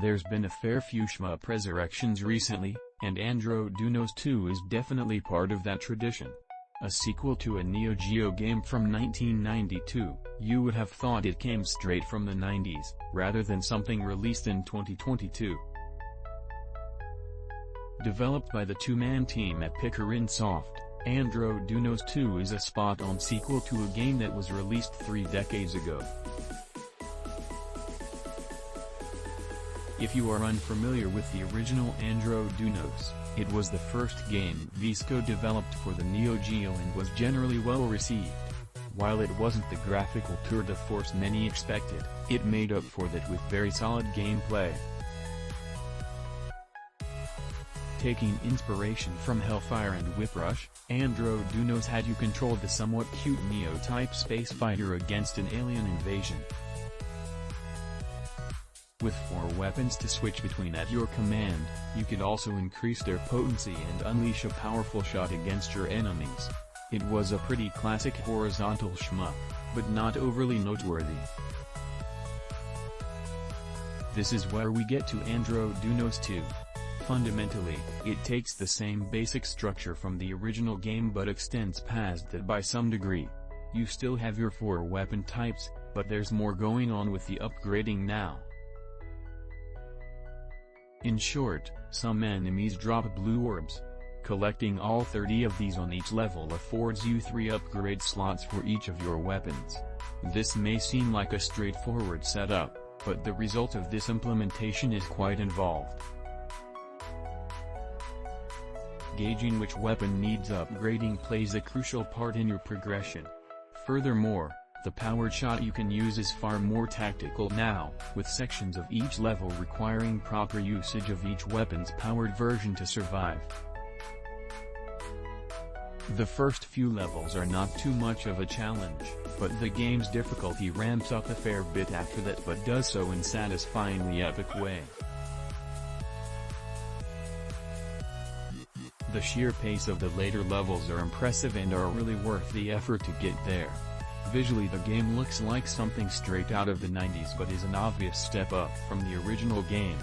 There's been a fair few shmup resurrections recently, and Andro Dunos 2 is definitely part of that tradition. A sequel to a Neo Geo game from 1992, you would have thought it came straight from the 90s, rather than something released in 2022. Developed by the two-man team at Picorinne Soft, Andro Dunos 2 is a spot-on sequel to a game that was released 3 decades ago. If you are unfamiliar with the original Andro Dunos, it was the first game Visco developed for the Neo Geo and was generally well received. While it wasn't the graphical tour de force many expected, it made up for that with very solid gameplay. Taking inspiration from Hellfire and Whip Rush, Andro Dunos had you control the somewhat cute Neo-type space fighter against an alien invasion. With 4 weapons to switch between at your command, you could also increase their potency and unleash a powerful shot against your enemies. It was a pretty classic horizontal shmup, but not overly noteworthy. This is where we get to Andro Dunos 2. Fundamentally, it takes the same basic structure from the original game but extends past that by some degree. You still have your 4 weapon types, but there's more going on with the upgrading now. In short, some enemies drop blue orbs. Collecting all 30 of these on each level affords you 3 upgrade slots for each of your weapons. This may seem like a straightforward setup, but the result of this implementation is quite involved. Gauging which weapon needs upgrading plays a crucial part in your progression. Furthermore, the powered shot you can use is far more tactical now, with sections of each level requiring proper usage of each weapon's powered version to survive. The first few levels are not too much of a challenge, but the game's difficulty ramps up a fair bit after that, but does so in satisfyingly epic way. The sheer pace of the later levels are impressive and are really worth the effort to get there. Visually the game looks like something straight out of the 90s but is an obvious step up from the original game.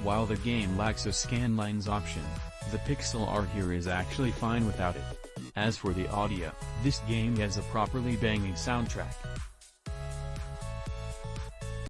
While the game lacks a scanlines option, the pixel art here is actually fine without it. As for the audio, this game has a properly banging soundtrack.